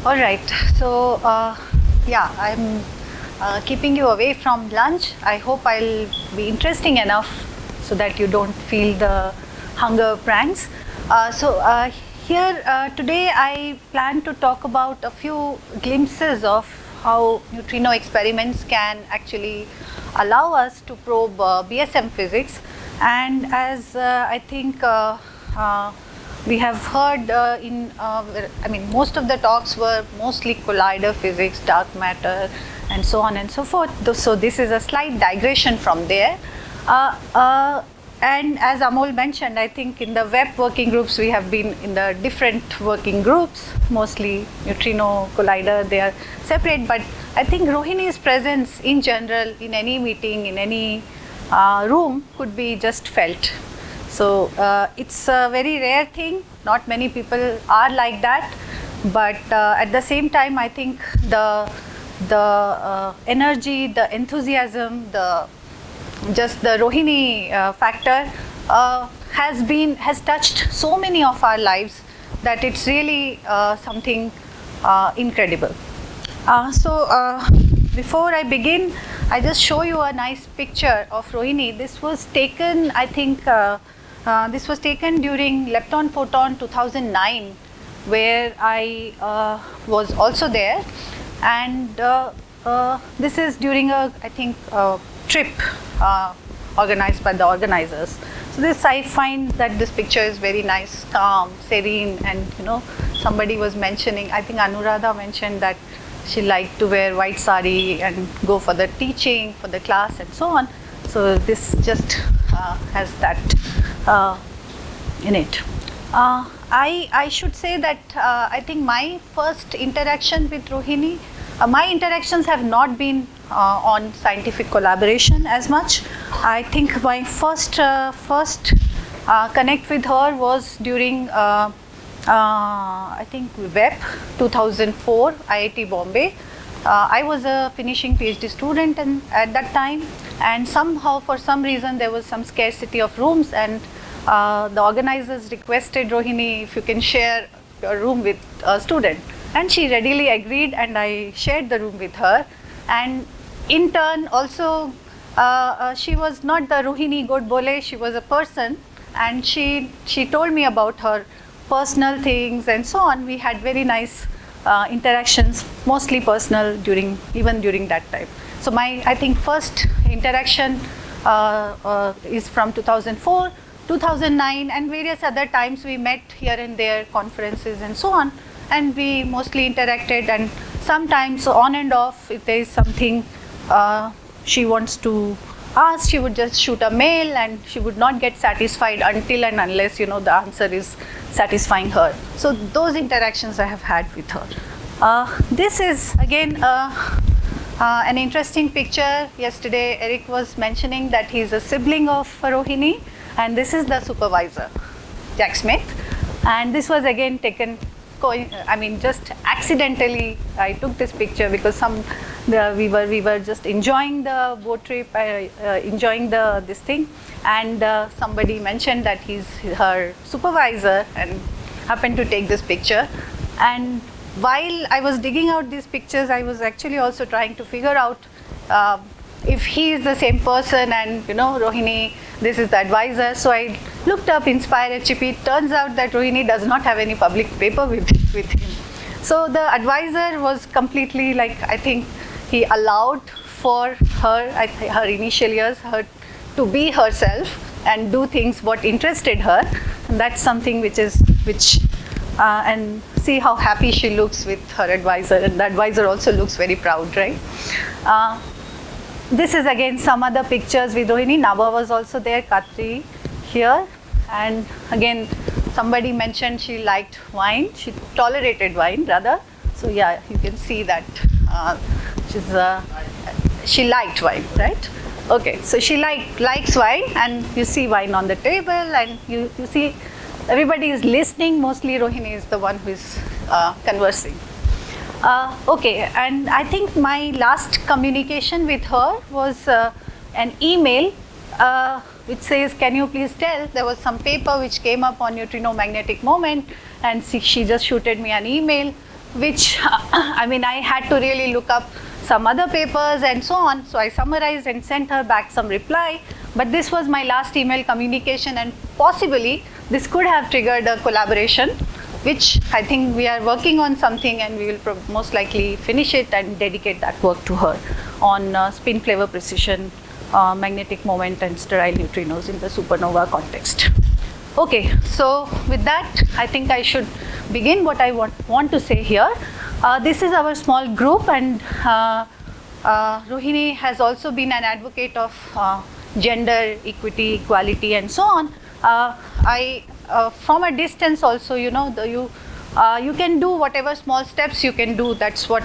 All right. So, yeah, I'm keeping you away from lunch. I hope I'll be interesting enough so that you don't feel the hunger pangs. Here today I plan to talk about a few glimpses of how neutrino experiments can actually allow us to probe BSM physics. And as I think we have heard most of the talks were mostly collider physics, dark matter, and so on and so forth. So this is a slight digression from there. And as Amol mentioned, I think in the web working groups, we have been in the different working groups, mostly neutrino, collider, they are separate. But I think Rohini's presence in general, in any meeting, in any room, could be just felt. So it's a very rare thing. Not many people are like that. But at the same time, I think the energy, the enthusiasm, just the Rohini factor has touched so many of our lives that it's really something incredible. Before I begin, I just show you a nice picture of Rohini. This was taken, I think, this was taken during Lepton Photon 2009, where I was also there, and this is during a, I think, trip organized by the organizers. So this, I find that this picture is very nice, calm, serene, and somebody was mentioning, I think Anuradha mentioned that she liked to wear white sari and go for the teaching, for the class and so on. So this just has that in it. I should say that I think my first interaction with Rohini, my interactions have not been on scientific collaboration as much. I think my first connect with her was during I think WEP 2004, IIT Bombay. I was a finishing PhD student at that time, and somehow for some reason there was some scarcity of rooms, and the organizers requested Rohini if you can share your room with a student, and she readily agreed, and I shared the room with her. And in turn also she was not the Rohini Godbole, she was a person, and she told me about her personal things and so on. We had very nice interactions, mostly personal, even during that time. So my, I think, first interaction is from 2004, 2009, and various other times we met here and there, conferences and so on, and we mostly interacted. And sometimes on and off, if there is something she wants to ask, she would just shoot a mail, and she would not get satisfied until and unless the answer is satisfying her. So those interactions I have had with her. This is again an interesting picture. Yesterday Eric was mentioning that he's a sibling of Rohini, and this is the supervisor, Jack Smith. And this was again taken, just accidentally I took this picture because we were just enjoying the boat trip, enjoying this thing, and somebody mentioned that he's her supervisor and happened to take this picture. And while I was digging out these pictures, I was actually also trying to figure out if he is the same person, and Rohini, this is the advisor. So I looked up Inspire HEP. It turns out that Rohini does not have any public paper with him. So the advisor was completely like, I think he allowed for her, her initial years, her to be herself and do things what interested her. And that's something and see how happy she looks with her advisor, and the advisor also looks very proud, right? This is again some other pictures with Rohini. Nava was also there, Katri here, and again somebody mentioned she liked wine, she tolerated wine rather. So yeah, you can see that she liked wine, right? Okay, so she likes wine, and you see wine on the table, and you see everybody is listening. Mostly Rohini is the one who is conversing. Okay, and I think my last communication with her was an email which says, can you please tell, there was some paper which came up on neutrino magnetic moment, and she just shooted me an email which I mean, I had to really look up some other papers and so on. So I summarized and sent her back some reply. But this was my last email communication, and possibly this could have triggered a collaboration, which I think we are working on something, and we will most likely finish it and dedicate that work to her on spin flavor precision, magnetic moment, and sterile neutrinos in the supernova context. Okay, so with that, I think I should begin what I want to say here. This is our small group, and Rohini has also been an advocate of gender equity, equality, and so on. From a distance also, you know, you can do whatever small steps you can do. That's what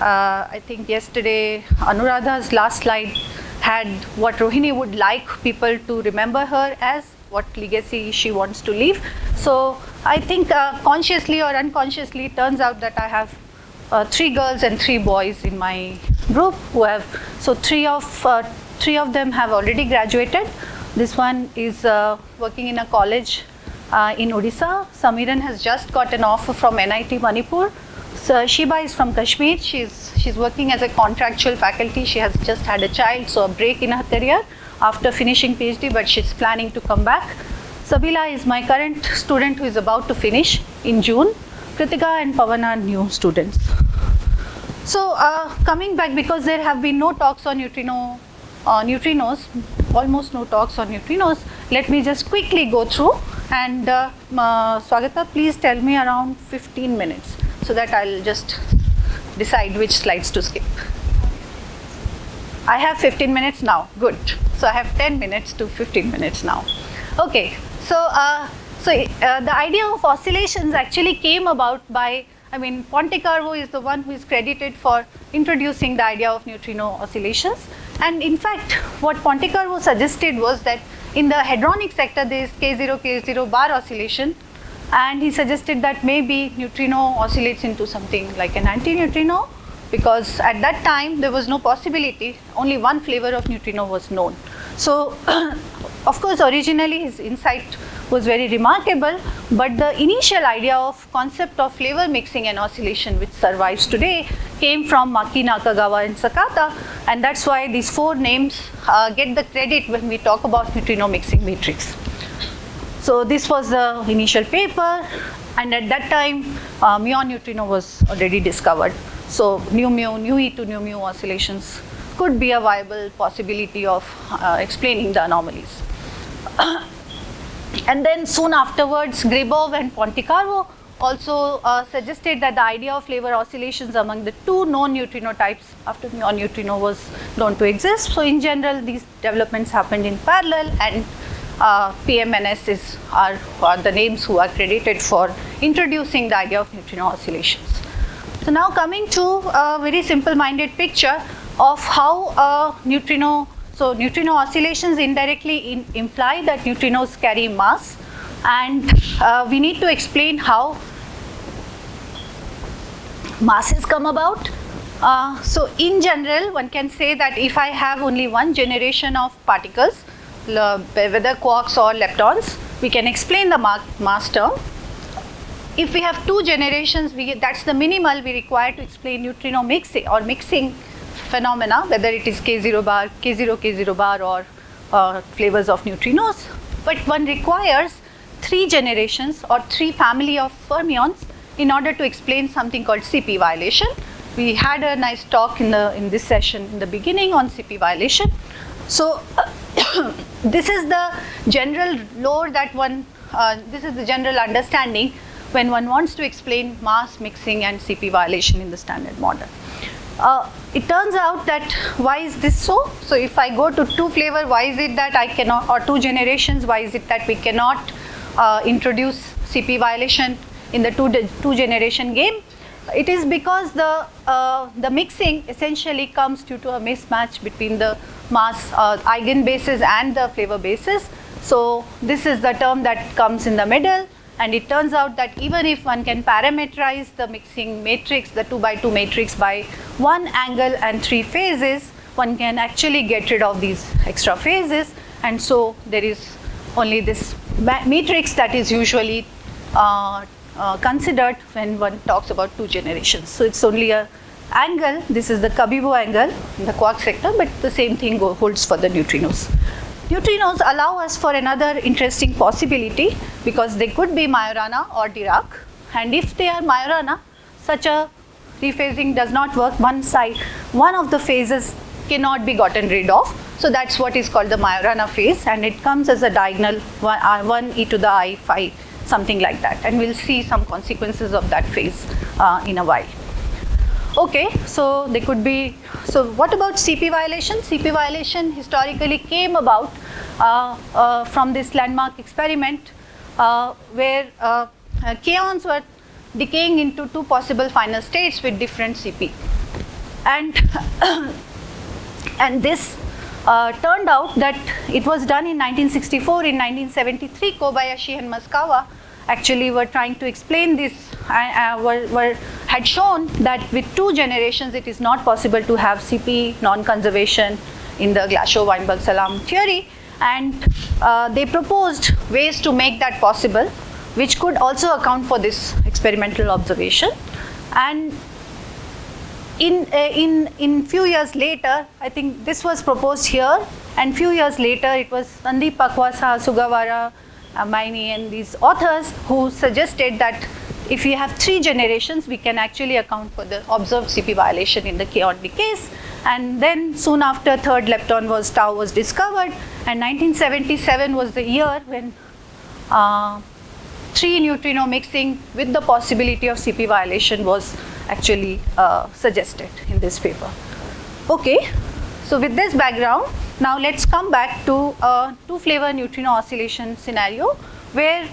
I think yesterday Anuradha's last slide had, what Rohini would like people to remember her as, what legacy she wants to leave. So I think consciously or unconsciously, it turns out that I have 3 girls and 3 boys in my group who have, so three of them have already graduated. This one is working in a college in Odisha. Samiran has just got an offer from NIT Manipur. So Shiba is from Kashmir. She's working as a contractual faculty. She has just had a child, so a break in her career after finishing PhD, but she's planning to come back. Sabila is my current student who is about to finish in June. Kritika and Pavan are new students. So coming back, because there have been no talks on neutrinos, almost no talks on neutrinos, let me just quickly go through. And Swagata, please tell me around 15 minutes so that I'll just decide which slides to skip. I have 15 minutes now, good. So I have 10 minutes to 15 minutes now. Okay, so the idea of oscillations actually came about by, I mean, Pontecarvo is the one who is credited for introducing the idea of neutrino oscillations. And in fact, what Pontecarvo suggested was that in the hadronic sector, there is K0, K0 bar oscillation. And he suggested that maybe neutrino oscillates into something like an antineutrino, because at that time, there was no possibility, only one flavor of neutrino was known. So, of course, originally his insight was very remarkable, but the initial idea of concept of flavor mixing and oscillation, which survives today, came from Maki, Nakagawa, and Sakata, and that's why these 4 names get the credit when we talk about neutrino mixing matrix. So this was the initial paper, and at that time, muon neutrino was already discovered. So nu mu, nu e to nu mu oscillations could be a viable possibility of explaining the anomalies. And then soon afterwards, Gribov and Pontecarvo also suggested that the idea of flavor oscillations among the 2 known neutrino types after muon neutrino was known to exist. So in general, these developments happened in parallel, and PMNS are the names who are credited for introducing the idea of neutrino oscillations. So now coming to a very simple-minded picture of how neutrino oscillations indirectly imply that neutrinos carry mass, and we need to explain how masses come about. So in general, one can say that if I have only one generation of particles, whether quarks or leptons, we can explain the mass term. If we have 2 generations, that's the minimal we require to explain neutrino mixing or mixing phenomena, whether it is K0 bar, K0 bar, or flavors of neutrinos. But one requires 3 generations or 3 family of fermions in order to explain something called CP violation. We had a nice talk in this session in the beginning on CP violation. So this is the general lore that this is the general understanding when one wants to explain mass mixing and CP violation in the standard model. It turns out that why is this so? So if I go to 2 flavor, why is it that I cannot, or 2 generations, why is it that we cannot introduce CP violation in the 2 generation game? It is because the mixing essentially comes due to a mismatch between the mass eigenbases and the flavor bases. So this is the term that comes in the middle, and it turns out that even if one can parameterize the mixing matrix, the 2 by 2 matrix, by 1 angle and 3 phases, one can actually get rid of these extra phases, and so there is only this matrix that is usually considered when one talks about 2 generations. So it's only a angle. This is the Cabibbo angle in the quark sector, but the same thing holds for the neutrinos. Neutrinos allow us for another interesting possibility, because they could be Majorana or Dirac, and if they are Majorana, such a rephasing does not work. One of the phases cannot be gotten rid of. So that's what is called the Majorana phase, and it comes as a diagonal 1 e to the I phi, something like that, and we'll see some consequences of that phase in a while. Okay, so they could be, so what about CP violation? CP violation historically came about from this landmark experiment where kaons were decaying into 2 possible final states with different CP. And this turned out that it was done in 1964. In 1973, Kobayashi and Masukawa actually were trying to explain this, had shown that with 2 generations it is not possible to have CP non-conservation in the Glashow-Weinberg-Salam theory, and they proposed ways to make that possible, which could also account for this experimental observation. And in few years later, I think this was proposed here, and few years later it was Sandeep Pakwasa, Sugawara, Maini and these authors who suggested that if we have 3 generations, we can actually account for the observed CP violation in the kaon decays. And then soon after, third lepton tau was discovered, and 1977 was the year when 3 neutrino mixing with the possibility of CP violation was actually suggested in this paper. Okay, so with this background, now let's come back to a 2-flavor neutrino oscillation scenario, where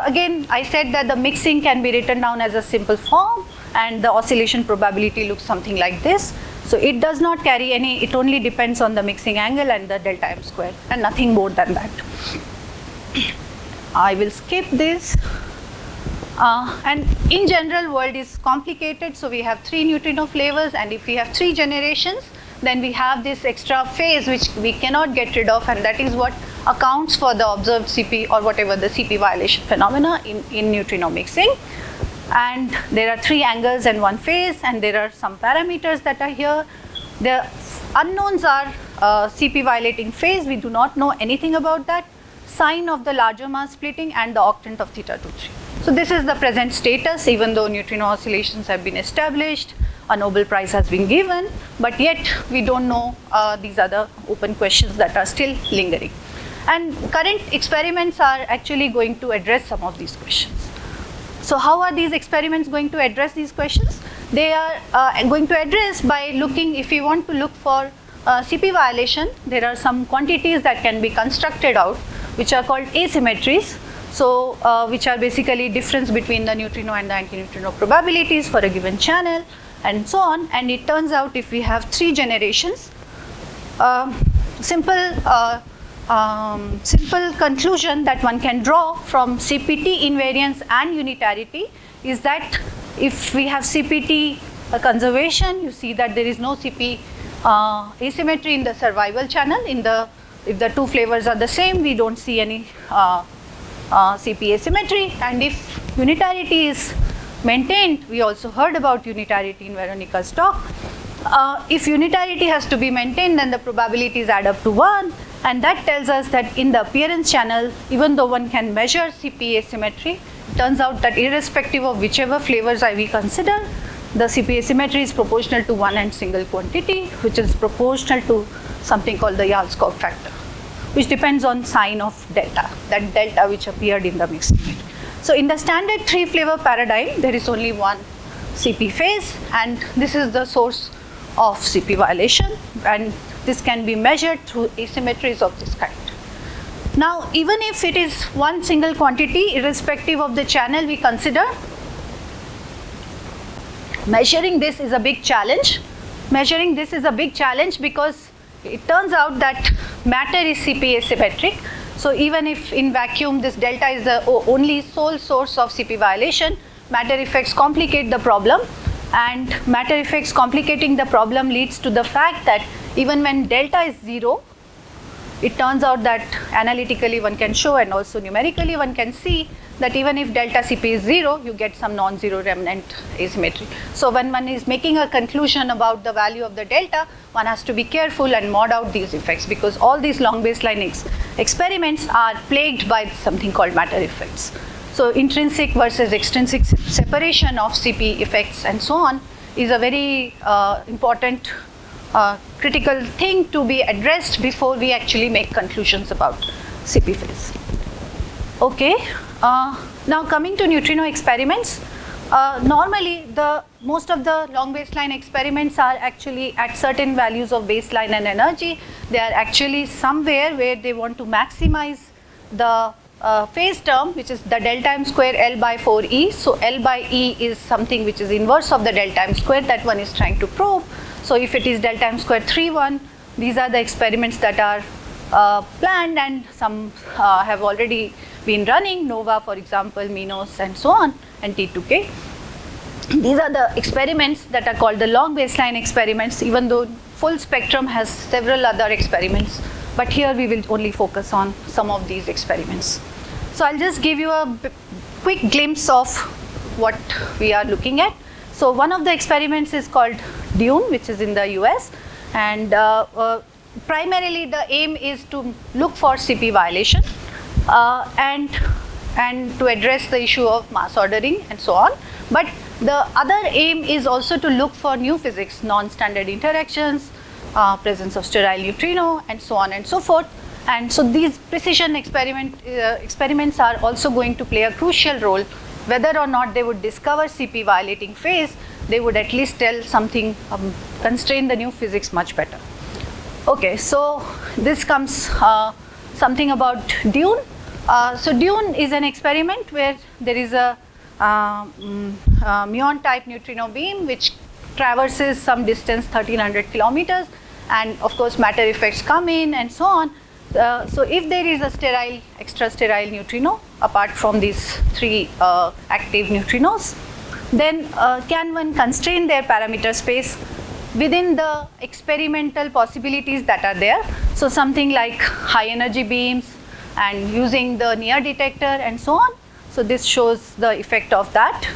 again I said that the mixing can be written down as a simple form, and the oscillation probability looks something like this. So it does not carry any, it only depends on the mixing angle and the delta m square, and nothing more than that. I will skip this. And in general, world is complicated, so we have 3 neutrino flavors, and if we have 3 generations, then we have this extra phase which we cannot get rid of, and that is what accounts for the observed CP or whatever the CP violation phenomena in neutrino mixing. And there are 3 angles and 1 phase, and there are some parameters that are here. The unknowns are CP violating phase, we do not know anything about that, sign of the larger mass splitting, and the octant of theta 2,3. So this is the present status, even though neutrino oscillations have been established, a Nobel Prize has been given, but yet we don't know these other open questions that are still lingering. And current experiments are actually going to address some of these questions. So how are these experiments going to address these questions? They are going to address by looking, if we want to look for CP violation, there are some quantities that can be constructed out, which are called asymmetries. So which are basically difference between the neutrino and the antineutrino probabilities for a given channel, and so on. And it turns out if we have 3 generations, simple conclusion that one can draw from CPT invariance and unitarity is that if we have CPT conservation, you see that there is no CP asymmetry in the survival channel. If the 2 flavors are the same, we don't see any CP asymmetry, and if unitarity is maintained, we also heard about unitarity in Veronica's talk. If unitarity has to be maintained, then the probabilities add up to 1, and that tells us that in the appearance channel, even though one can measure CP asymmetry, it turns out that irrespective of whichever flavors we consider, the CP asymmetry is proportional to 1 and single quantity, which is proportional to something called the Yarlskov factor, which depends on sign of delta, that delta which appeared in the mixing rate. So in the standard 3-flavor paradigm, there is only 1 CP phase, and this is the source of CP violation, and this can be measured through asymmetries of this kind. Now, even if it is 1 single quantity, irrespective of the channel we consider, measuring this is a big challenge. Measuring this is a big challenge because it turns out that matter is CP asymmetric. So even if in vacuum this delta is the only sole source of CP violation, matter effects complicate the problem, and matter effects complicating the problem leads to the fact that even when delta is 0, it turns out that analytically one can show and also numerically one can see that even if delta Cp is 0, you get some non-zero remnant asymmetry. So when one is making a conclusion about the value of the delta, one has to be careful and mod out these effects, because all these long baseline experiments are plagued by something called matter effects. So intrinsic versus extrinsic separation of Cp effects and so on is a very important critical thing to be addressed before we actually make conclusions about Cp phase. Okay, now coming to neutrino experiments. Normally, most of the long baseline experiments are actually at certain values of baseline and energy. They are actually somewhere where they want to maximize the phase term, which is the delta m square L by 4E. So L by E is something which is inverse of the delta m square that one is trying to probe. So if it is delta m square 3,1, these are the experiments that are planned, and some have already been running, NOVA for example, MINOS and so on, and T2K. These are the experiments that are called the long baseline experiments, even though full spectrum has several other experiments, but here we will only focus on some of these experiments. So I'll just give you a quick glimpse of what we are looking at. So one of the experiments is called DUNE, which is in the US, and primarily the aim is to look for Cp violation and to address the issue of mass ordering and so on. But the other aim is also to look for new physics, non-standard interactions, presence of sterile neutrino, and so on and so forth. And so these precision experiments are also going to play a crucial role. Whether or not they would discover Cp violating phase, they would at least tell something, constrain the new physics much better. Okay, so this comes something about DUNE. So DUNE is an experiment where there is a muon type neutrino beam which traverses some distance, 1300 kilometers, and of course matter effects come in and so on. So if there is a sterile, extra sterile neutrino apart from these three active neutrinos, then can one constrain their parameter space within the experimental possibilities that are there? So something like high energy beams and using the near detector and so on. So this shows the effect of that.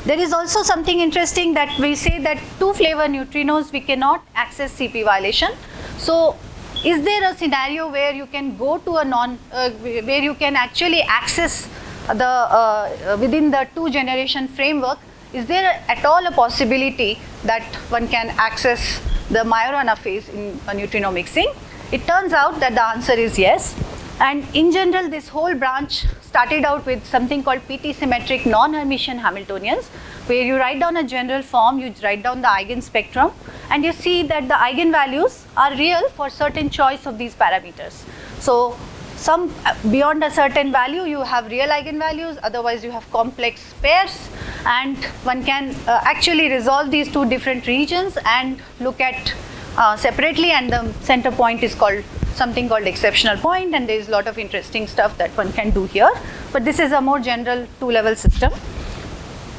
There is also something interesting that we say that two flavor neutrinos we cannot access Cp violation. So is there a scenario where you can go to a where you can actually access the within the two generation framework? Is there at all a possibility that one can access the Majorana phase in a neutrino mixing? It turns out that the answer is yes. And in general, this whole branch started out with something called PT symmetric non-Hermitian Hamiltonians, where you write down a general form, you write down the eigenspectrum, and you see that the eigenvalues are real for certain choice of these parameters. So some beyond a certain value, you have real eigenvalues, otherwise you have complex pairs, and one can actually resolve these two different regions and look at separately, and the center point is called something called exceptional point, and there is a lot of interesting stuff that one can do here. But this is a more general two-level system.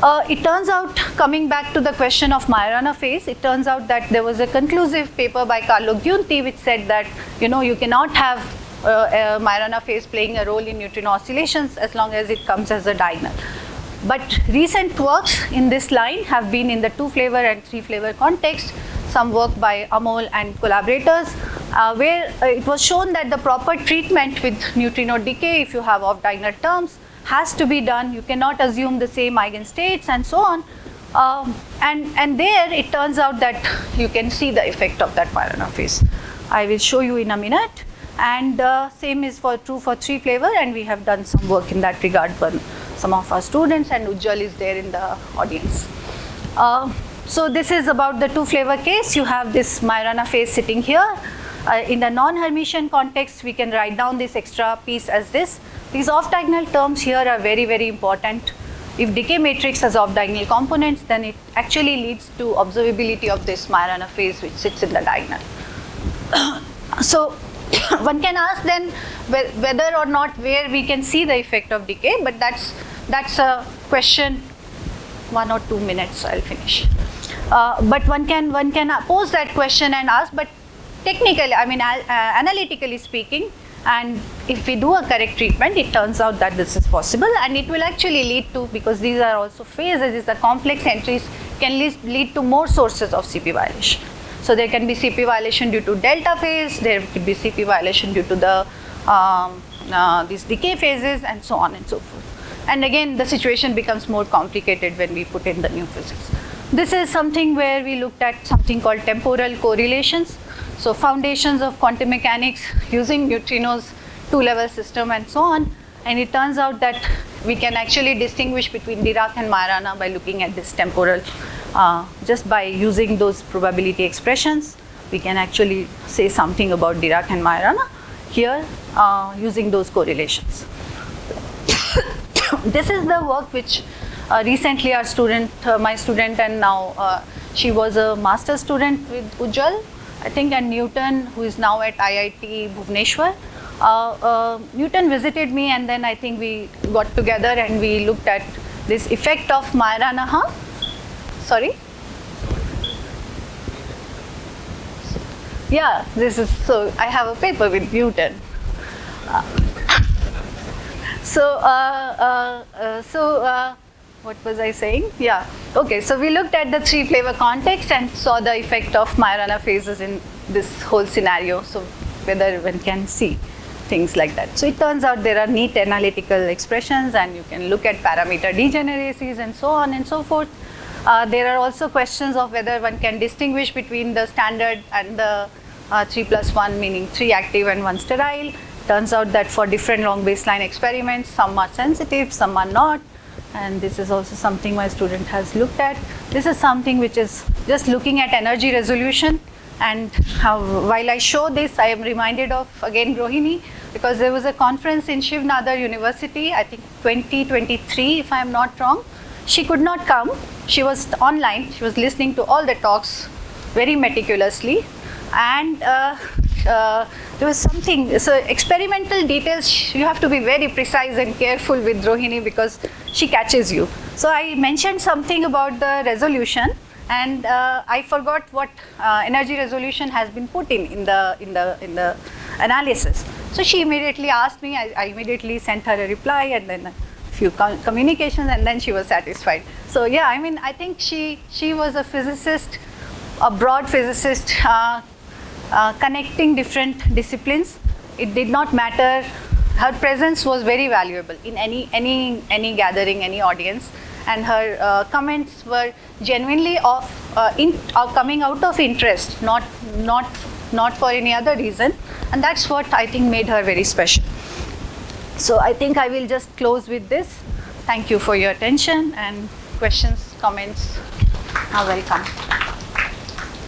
It turns out, coming back to the question of Majorana phase, it turns out that there was a conclusive paper by Carlo Giunti which said that you cannot have a Majorana phase playing a role in neutrino oscillations as long as it comes as a diagonal. But recent works in this line have been in the two flavor and three flavor context. Some work by Amol and collaborators, where it was shown that the proper treatment with neutrino decay, if you have off-diagonal terms, has to be done. You cannot assume the same eigenstates and so on. And there it turns out that you can see the effect of that Majorana phase. I will show you in a minute. And same is true for three flavor, and we have done some work in that regard for some of our students, and Ujjwal is there in the audience. So this is about the two flavor case. You have this Majorana phase sitting here. In the non-Hermitian context, we can write down this extra piece as this. These off-diagonal terms here are very, very important. If decay matrix has off-diagonal components, then it actually leads to observability of this Majorana phase which sits in the diagonal. So one can ask then whether or not where we can see the effect of decay, but that's a question. 1 or 2 minutes, I'll finish. But one can pose that question and ask, but technically, I mean, analytically speaking, And if we do a correct treatment, it turns out that this is possible, and it will actually lead to, because these are also phases, these are complex entries, can lead to more sources of CP violation. So there can be CP violation due to delta phase, there could be CP violation due to the these decay phases, and so on and so forth. And again, the situation becomes more complicated when we put in the new physics. This is something where we looked at something called temporal correlations. So foundations of quantum mechanics using neutrinos, two-level system, and so on. And it turns out that we can actually distinguish between Dirac and Majorana by looking at this temporal. Just by using those probability expressions, we can actually say something about Dirac and Majorana here using those correlations. This is the work which recently our student, my student, and now she was a master's student with Ujjwal, I think, and Newton, who is now at IIT Bhubaneswar. Newton visited me, and then I think we got together and we looked at this effect of Majorana. Sorry? Yeah, this is, so I have a paper with Newton. What was I saying? Yeah, okay, so we looked at the three flavor context and saw the effect of Majorana phases in this whole scenario, so whether one can see things like that. So it turns out there are neat analytical expressions, and you can look at parameter degeneracies and so on and so forth. There are also questions of whether one can distinguish between the standard and the 3+1, meaning 3 active and 1 sterile. Turns out that for different long baseline experiments, some are sensitive, some are not. And this is also something my student has looked at. This is something which is just looking at energy resolution. And while I show this, I am reminded of, again, Rohini, because there was a conference in Shiv Nadar University, I think 2023, if I am not wrong. She could not come. She was online. She was listening to all the talks very meticulously. And there was something, so experimental details, you have to be very precise and careful with Rohini because she catches you. So I mentioned something about the resolution, and I forgot what energy resolution has been put in the analysis. So she immediately asked me, I immediately sent her a reply, and then a few communications, and then she was satisfied. So yeah, I mean, I think she was a physicist, a broad physicist, connecting different disciplines. It did not matter. Her presence was very valuable in any gathering, any audience, and her comments were genuinely coming out of interest, not for any other reason, and that's what I think made her very special. So I think I will just close with this. Thank you for your attention, and questions, comments are welcome.